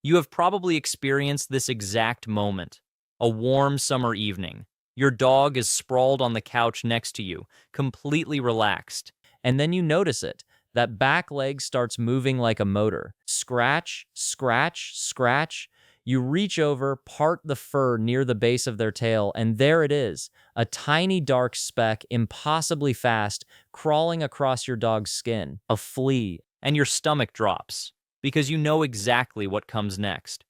You have probably experienced this exact moment. A warm summer evening. Your dog is sprawled on the couch next to you, completely relaxed. And then you notice it. That back leg starts moving like a motor. Scratch, scratch, scratch. You reach over, part the fur near the base of their tail, and there it is, a tiny dark speck, impossibly fast, crawling across your dog's skin. A flea. And your stomach drops, because you know exactly what comes next.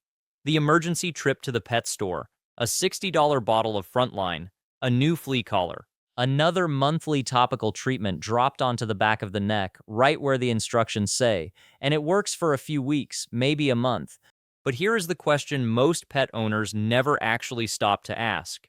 The emergency trip to the pet store, a $60 bottle of Frontline, a new flea collar, another monthly topical treatment dropped onto the back of the neck, right where the instructions say, and it works for a few weeks, maybe a month. But here is the question most pet owners never actually stop to ask.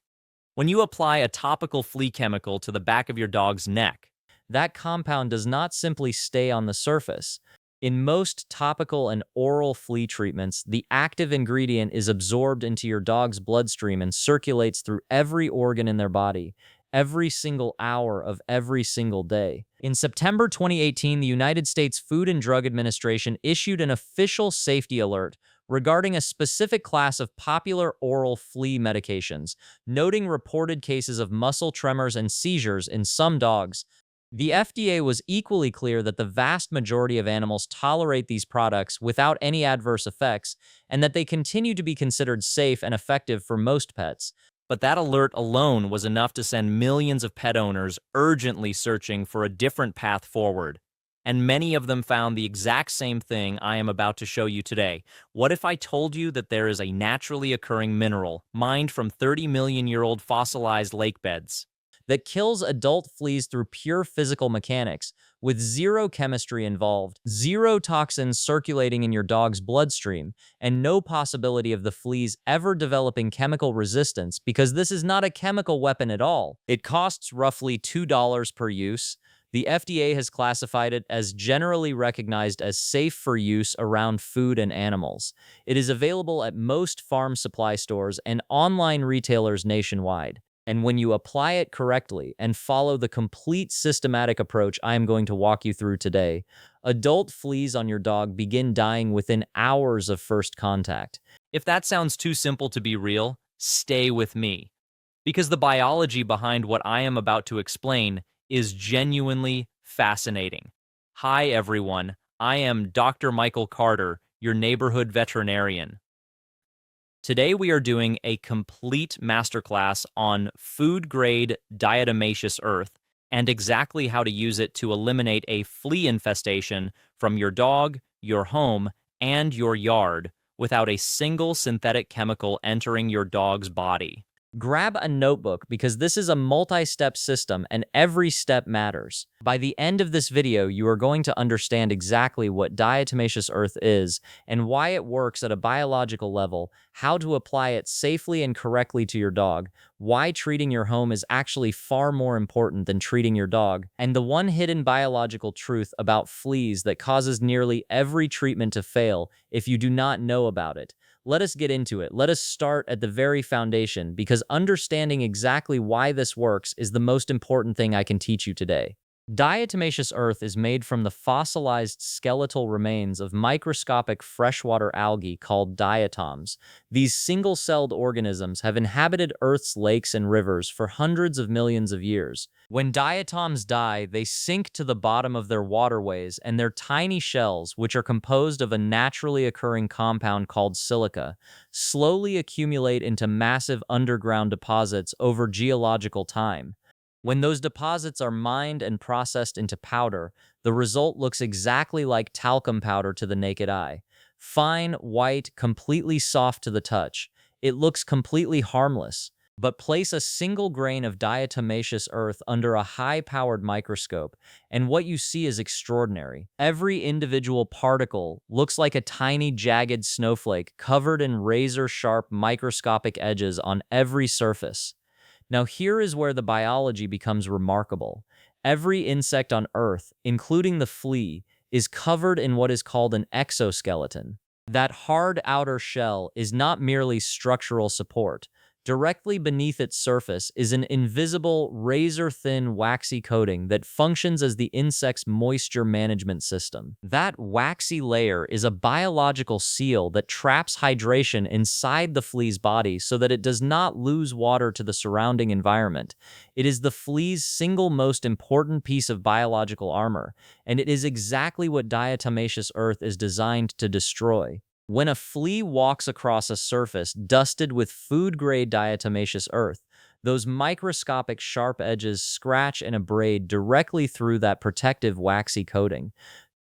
When you apply a topical flea chemical to the back of your dog's neck, that compound does not simply stay on the surface. In most topical and oral flea treatments, the active ingredient is absorbed into your dog's bloodstream and circulates through every organ in their body, every single hour of every single day. In September 2018, the United States Food and Drug Administration issued an official safety alert regarding a specific class of popular oral flea medications, noting reported cases of muscle tremors and seizures in some dogs. The FDA was equally clear that the vast majority of animals tolerate these products without any adverse effects, and that they continue to be considered safe and effective for most pets. But that alert alone was enough to send millions of pet owners urgently searching for a different path forward. And many of them found the exact same thing I am about to show you today. What if I told you that there is a naturally occurring mineral, mined from 30-million-year-old fossilized lake beds, that kills adult fleas through pure physical mechanics, with zero chemistry involved, zero toxins circulating in your dog's bloodstream, and no possibility of the fleas ever developing chemical resistance, because this is not a chemical weapon at all. It costs roughly $2 per use. The FDA has classified it as generally recognized as safe for use around food and animals. It is available at most farm supply stores and online retailers nationwide. And when you apply it correctly and follow the complete systematic approach I am going to walk you through today, adult fleas on your dog begin dying within hours of first contact. If that sounds too simple to be real, stay with me, because the biology behind what I am about to explain is genuinely fascinating. Hi everyone, I am Dr. Michael Carter, your neighborhood veterinarian. Today we are doing a complete masterclass on food-grade diatomaceous earth and exactly how to use it to eliminate a flea infestation from your dog, your home, and your yard without a single synthetic chemical entering your dog's body. Grab a notebook because this is a multi-step system and every step matters. By the end of this video, you are going to understand exactly what diatomaceous earth is and why it works at a biological level, how to apply it safely and correctly to your dog, why treating your home is actually far more important than treating your dog, and the one hidden biological truth about fleas that causes nearly every treatment to fail if you do not know about it. Let us get into it. Let us start at the very foundation, because understanding exactly why this works is the most important thing I can teach you today. Diatomaceous earth is made from the fossilized skeletal remains of microscopic freshwater algae called diatoms. These single-celled organisms have inhabited Earth's lakes and rivers for hundreds of millions of years. When diatoms die, they sink to the bottom of their waterways, and their tiny shells, which are composed of a naturally occurring compound called silica, slowly accumulate into massive underground deposits over geological time. When those deposits are mined and processed into powder, the result looks exactly like talcum powder to the naked eye. Fine, white, completely soft to the touch. It looks completely harmless. But place a single grain of diatomaceous earth under a high-powered microscope, and what you see is extraordinary. Every individual particle looks like a tiny, jagged snowflake covered in razor-sharp microscopic edges on every surface. Now here is where the biology becomes remarkable. Every insect on Earth, including the flea, is covered in what is called an exoskeleton. That hard outer shell is not merely structural support. Directly beneath its surface is an invisible, razor-thin, waxy coating that functions as the insect's moisture management system. That waxy layer is a biological seal that traps hydration inside the flea's body so that it does not lose water to the surrounding environment. It is the flea's single most important piece of biological armor, and it is exactly what diatomaceous earth is designed to destroy. When a flea walks across a surface dusted with food-grade diatomaceous earth, those microscopic sharp edges scratch and abrade directly through that protective waxy coating.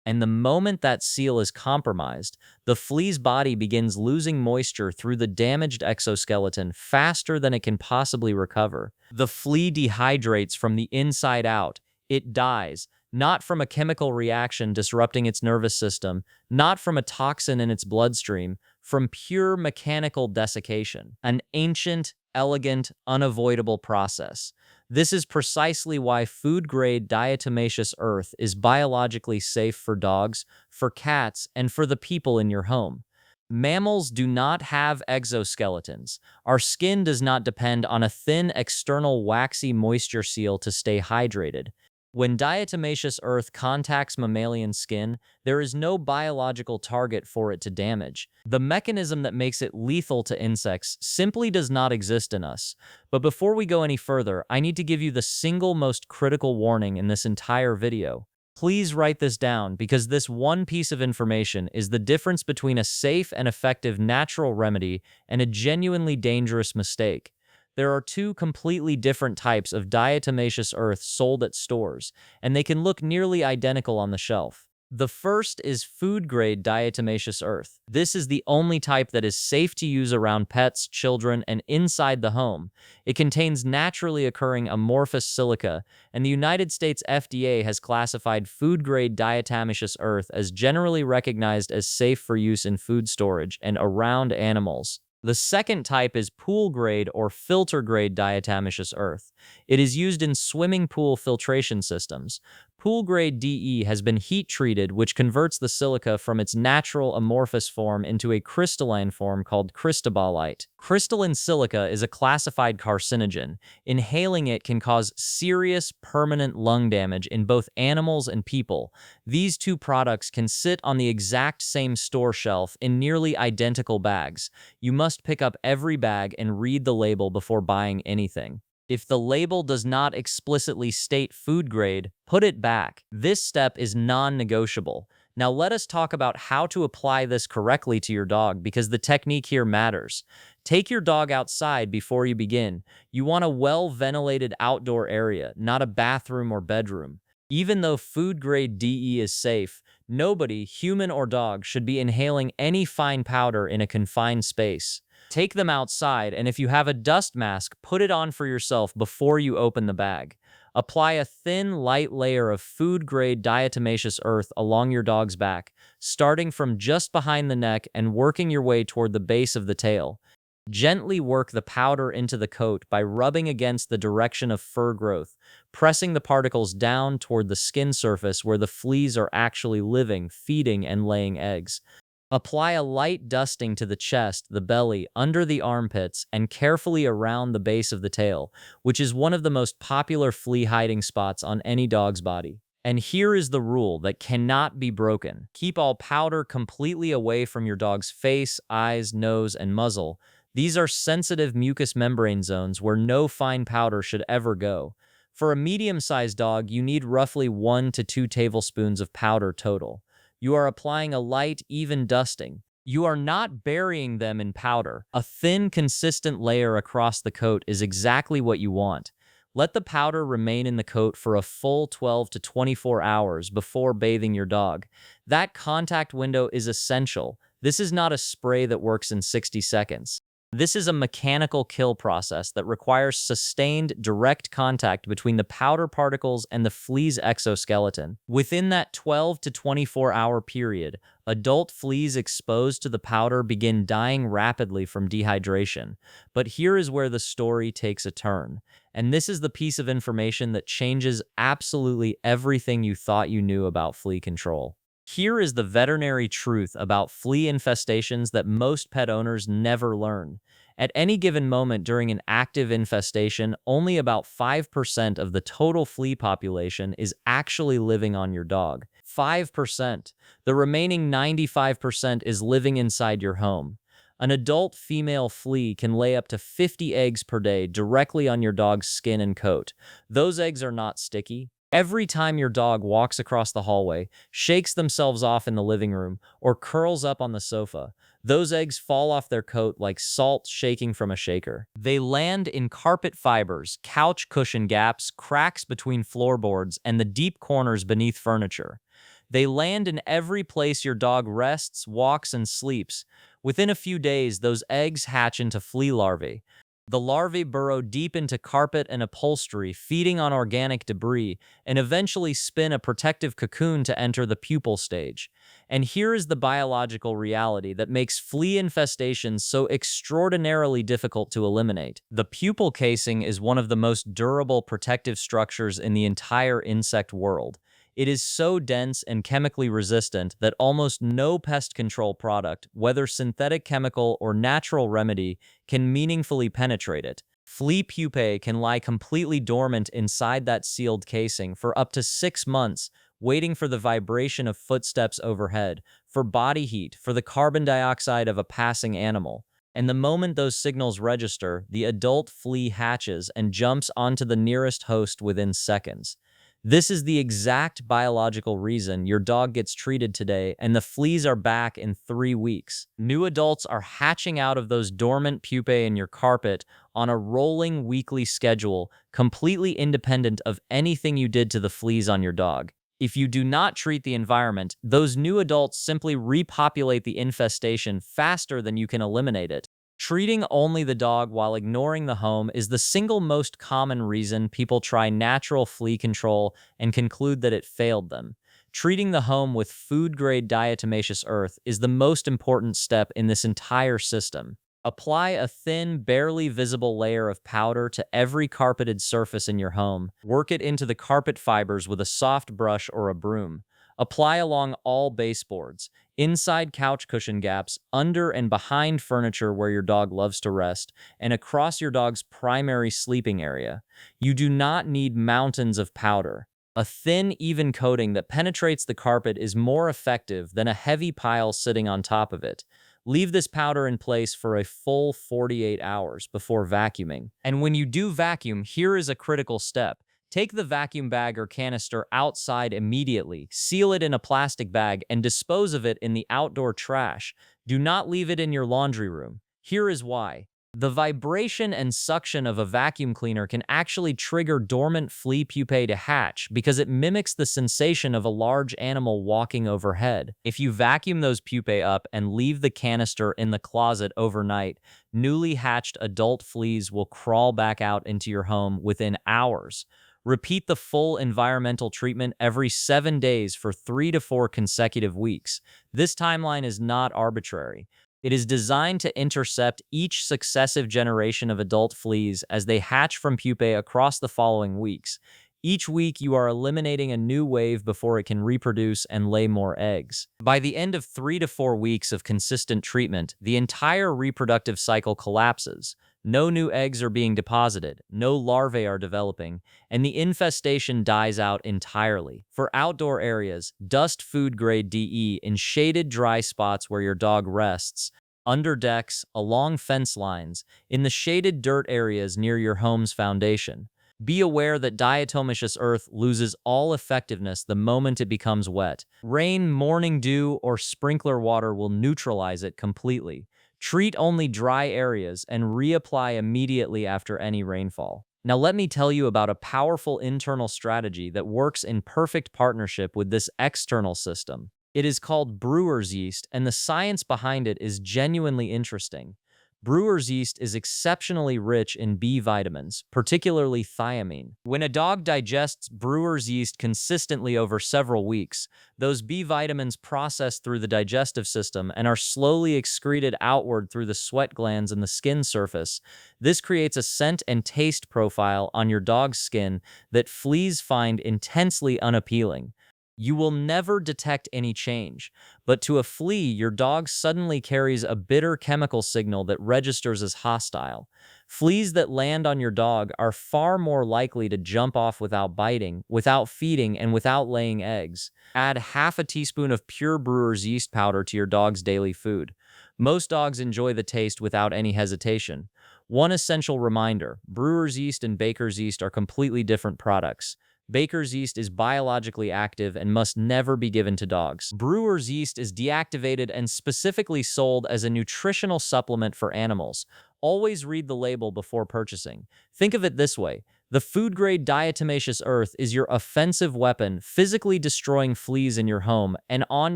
And the moment that seal is compromised, the flea's body begins losing moisture through the damaged exoskeleton faster than it can possibly recover. The flea dehydrates from the inside out. It dies, not from a chemical reaction disrupting its nervous system, not from a toxin in its bloodstream, from pure mechanical desiccation. An ancient, elegant, unavoidable process. This is precisely why food-grade diatomaceous earth is biologically safe for dogs, for cats, and for the people in your home. Mammals do not have exoskeletons. Our skin does not depend on a thin external waxy moisture seal to stay hydrated. When diatomaceous earth contacts mammalian skin, there is no biological target for it to damage. The mechanism that makes it lethal to insects simply does not exist in us. But before we go any further, I need to give you the single most critical warning in this entire video. Please write this down because this one piece of information is the difference between a safe and effective natural remedy and a genuinely dangerous mistake. There are two completely different types of diatomaceous earth sold at stores, and they can look nearly identical on the shelf. The first is food-grade diatomaceous earth. This is the only type that is safe to use around pets, children, and inside the home. It contains naturally occurring amorphous silica, and the United States FDA has classified food-grade diatomaceous earth as generally recognized as safe for use in food storage and around animals. The second type is pool-grade or filter-grade diatomaceous earth. It is used in swimming pool filtration systems. Pool-grade DE has been heat-treated, which converts the silica from its natural amorphous form into a crystalline form called cristobalite. Crystalline silica is a classified carcinogen. Inhaling it can cause serious, permanent lung damage in both animals and people. These two products can sit on the exact same store shelf in nearly identical bags. You must pick up every bag and read the label before buying anything. If the label does not explicitly state food grade, put it back. This step is non-negotiable. Now let us talk about how to apply this correctly to your dog because the technique here matters. Take your dog outside before you begin. You want a well-ventilated outdoor area, not a bathroom or bedroom. Even though food-grade DE is safe, nobody, human or dog, should be inhaling any fine powder in a confined space. Take them outside, and if you have a dust mask, put it on for yourself before you open the bag. Apply a thin, light layer of food-grade diatomaceous earth along your dog's back, starting from just behind the neck and working your way toward the base of the tail. Gently work the powder into the coat by rubbing against the direction of fur growth, pressing the particles down toward the skin surface where the fleas are actually living, feeding, and laying eggs. Apply a light dusting to the chest, the belly, under the armpits, and carefully around the base of the tail, which is one of the most popular flea hiding spots on any dog's body. And here is the rule that cannot be broken. Keep all powder completely away from your dog's face, eyes, nose, and muzzle. These are sensitive mucous membrane zones where no fine powder should ever go. For a medium-sized dog, you need roughly 1 to 2 tablespoons of powder total. You are applying a light, even dusting. You are not burying them in powder. A thin, consistent layer across the coat is exactly what you want. Let the powder remain in the coat for a full 12 to 24 hours before bathing your dog. That contact window is essential. This is not a spray that works in 60 seconds. This is a mechanical kill process that requires sustained, direct contact between the powder particles and the flea's exoskeleton. Within that 12 to 24-hour period, adult fleas exposed to the powder begin dying rapidly from dehydration. But here is where the story takes a turn. And this is the piece of information that changes absolutely everything you thought you knew about flea control. Here is the veterinary truth about flea infestations that most pet owners never learn. At any given moment during an active infestation, only about 5% of the total flea population is actually living on your dog. 5%. The remaining 95% is living inside your home. An adult female flea can lay up to 50 eggs per day directly on your dog's skin and coat. Those eggs are not sticky. Every time your dog walks across the hallway, shakes themselves off in the living room, or curls up on the sofa, those eggs fall off their coat like salt shaking from a shaker. They land in carpet fibers, couch cushion gaps, cracks between floorboards, and the deep corners beneath furniture. They land in every place your dog rests, walks, and sleeps. Within a few days, those eggs hatch into flea larvae. The larvae burrow deep into carpet and upholstery, feeding on organic debris, and eventually spin a protective cocoon to enter the pupal stage. And here is the biological reality that makes flea infestations so extraordinarily difficult to eliminate. The pupal casing is one of the most durable protective structures in the entire insect world. It is so dense and chemically resistant that almost no pest control product, whether synthetic chemical or natural remedy, can meaningfully penetrate it. Flea pupae can lie completely dormant inside that sealed casing for up to 6 months, waiting for the vibration of footsteps overhead, for body heat, for the carbon dioxide of a passing animal. And the moment those signals register, the adult flea hatches and jumps onto the nearest host within seconds. This is the exact biological reason your dog gets treated today and the fleas are back in 3 weeks. New adults are hatching out of those dormant pupae in your carpet on a rolling weekly schedule, completely independent of anything you did to the fleas on your dog. If you do not treat the environment, those new adults simply repopulate the infestation faster than you can eliminate it. Treating only the dog while ignoring the home is the single most common reason people try natural flea control and conclude that it failed them. Treating the home with food-grade diatomaceous earth is the most important step in this entire system. Apply a thin, barely visible layer of powder to every carpeted surface in your home. Work it into the carpet fibers with a soft brush or a broom. Apply along all baseboards, inside couch cushion gaps, under and behind furniture where your dog loves to rest, and across your dog's primary sleeping area. You do not need mountains of powder. A thin, even coating that penetrates the carpet is more effective than a heavy pile sitting on top of it. Leave this powder in place for a full 48 hours before vacuuming. And when you do vacuum, here is a critical step. Take the vacuum bag or canister outside immediately, seal it in a plastic bag, and dispose of it in the outdoor trash. Do not leave it in your laundry room. Here is why. The vibration and suction of a vacuum cleaner can actually trigger dormant flea pupae to hatch because it mimics the sensation of a large animal walking overhead. If you vacuum those pupae up and leave the canister in the closet overnight, newly hatched adult fleas will crawl back out into your home within hours. Repeat the full environmental treatment every 7 days for 3 to 4 consecutive weeks. This timeline is not arbitrary. It is designed to intercept each successive generation of adult fleas as they hatch from pupae across the following weeks. Each week, you are eliminating a new wave before it can reproduce and lay more eggs. By the end of 3 to 4 weeks of consistent treatment, the entire reproductive cycle collapses. No new eggs are being deposited, no larvae are developing, and the infestation dies out entirely. For outdoor areas, dust food-grade DE in shaded dry spots where your dog rests, under decks, along fence lines, in the shaded dirt areas near your home's foundation. Be aware that diatomaceous earth loses all effectiveness the moment it becomes wet. Rain, morning dew, or sprinkler water will neutralize it completely. Treat only dry areas and reapply immediately after any rainfall. Now let me tell you about a powerful internal strategy that works in perfect partnership with this external system. It is called brewer's yeast, and the science behind it is genuinely interesting. Brewer's yeast is exceptionally rich in B vitamins, particularly thiamine. When a dog digests brewer's yeast consistently over several weeks, those B vitamins process through the digestive system and are slowly excreted outward through the sweat glands and the skin surface. This creates a scent and taste profile on your dog's skin that fleas find intensely unappealing. you will never detect any change. But to a flea, your dog suddenly carries a bitter chemical signal that registers as hostile. Fleas that land on your dog are far more likely to jump off without biting, without feeding, and without laying eggs. Add half a teaspoon of pure brewer's yeast powder to your dog's daily food. Most dogs enjoy the taste without any hesitation. One essential reminder: brewer's yeast and baker's yeast are completely different products. Baker's yeast is biologically active and must never be given to dogs. Brewer's yeast is deactivated and specifically sold as a nutritional supplement for animals. Always read the label before purchasing. Think of it this way: the food-grade diatomaceous earth is your offensive weapon, physically destroying fleas in your home and on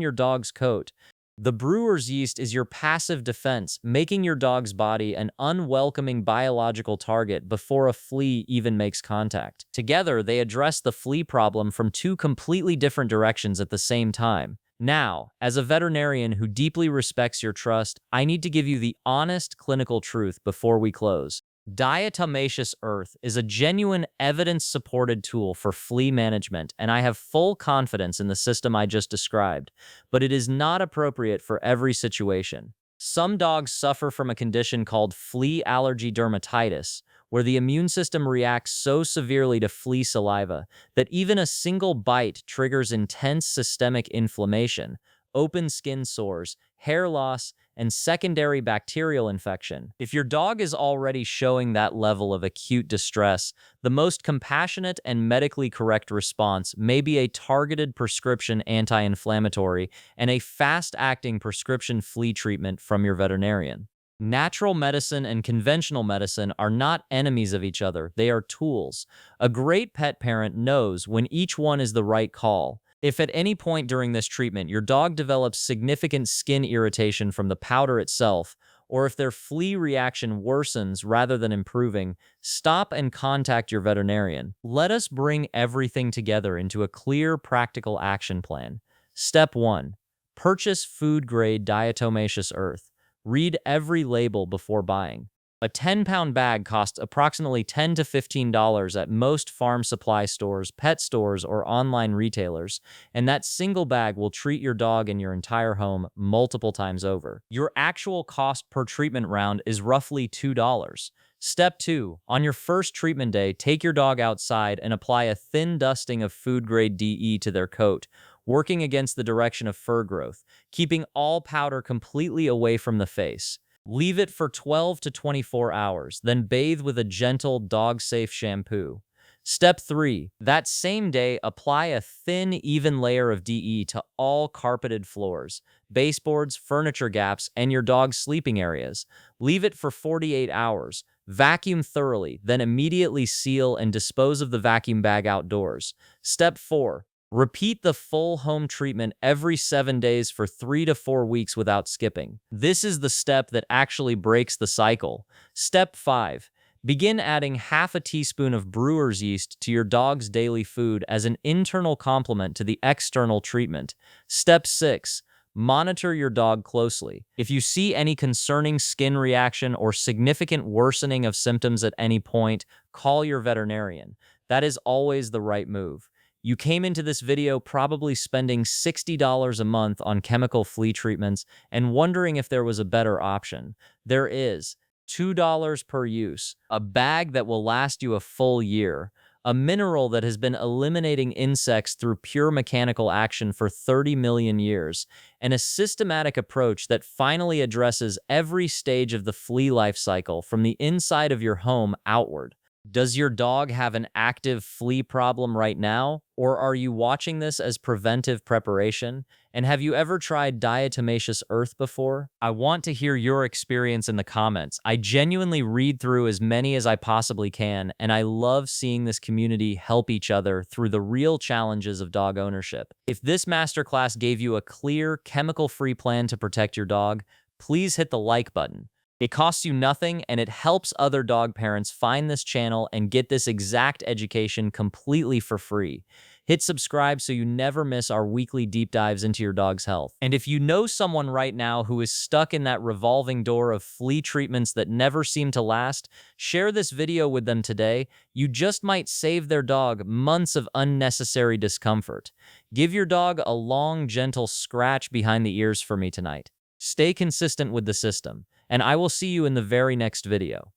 your dog's coat. The brewer's yeast is your passive defense, making your dog's body an unwelcoming biological target before a flea even makes contact. Together, they address the flea problem from two completely different directions at the same time. Now, as a veterinarian who deeply respects your trust, I need to give you the honest clinical truth before we close. Diatomaceous earth is a genuine evidence-supported tool for flea management, and I have full confidence in the system I just described, but it is not appropriate for every situation. Some dogs suffer from a condition called flea allergy dermatitis, where the immune system reacts so severely to flea saliva that even a single bite triggers intense systemic inflammation, open skin sores, hair loss, and secondary bacterial infection. If your dog is already showing that level of acute distress, the most compassionate and medically correct response may be a targeted prescription anti-inflammatory and a fast-acting prescription flea treatment from your veterinarian. Natural medicine and conventional medicine are not enemies of each other, they are tools. A great pet parent knows when each one is the right call. If at any point during this treatment your dog develops significant skin irritation from the powder itself, or if their flea reaction worsens rather than improving, stop and contact your veterinarian. Let us bring everything together into a clear, practical action plan. Step 1. Purchase food-grade diatomaceous earth. Read every label before buying. A 10-pound bag costs approximately $10 to $15 at most farm supply stores, pet stores, or online retailers, and that single bag will treat your dog and your entire home multiple times over. Your actual cost per treatment round is roughly $2. Step 2. On your first treatment day, take your dog outside and apply a thin dusting of food-grade DE to their coat, working against the direction of fur growth, keeping all powder completely away from the face. Leave it for 12 to 24 hours, then bathe with a gentle, dog-safe shampoo. Step 3. That same day, apply a thin, even layer of DE to all carpeted floors, baseboards, furniture gaps, and your dog's sleeping areas. Leave it for 48 hours. Vacuum thoroughly, then immediately seal and dispose of the vacuum bag outdoors. Step 4. Repeat the full home treatment every 7 days for 3 to 4 weeks without skipping. This is the step that actually breaks the cycle. Step 5. Begin adding half a teaspoon of brewer's yeast to your dog's daily food as an internal complement to the external treatment. Step 6. Monitor your dog closely. If you see any concerning skin reaction or significant worsening of symptoms at any point, call your veterinarian. That is always the right move. You came into this video probably spending $60 a month on chemical flea treatments and wondering if there was a better option. There is. $2 per use, a bag that will last you a full year, a mineral that has been eliminating insects through pure mechanical action for 30 million years, and a systematic approach that finally addresses every stage of the flea life cycle from the inside of your home outward. Does your dog have an active flea problem right now, or are you watching this as preventive preparation? And have you ever tried diatomaceous earth before? I want to hear your experience in the comments. I genuinely read through as many as I possibly can, and I love seeing this community help each other through the real challenges of dog ownership. If this masterclass gave you a clear, chemical-free plan to protect your dog, please hit the like button. It costs you nothing, and it helps other dog parents find this channel and get this exact education completely for free. Hit subscribe so you never miss our weekly deep dives into your dog's health. And if you know someone right now who is stuck in that revolving door of flea treatments that never seem to last, share this video with them today. You just might save their dog months of unnecessary discomfort. Give your dog a long, gentle scratch behind the ears for me tonight. Stay consistent with the system, and I will see you in the very next video.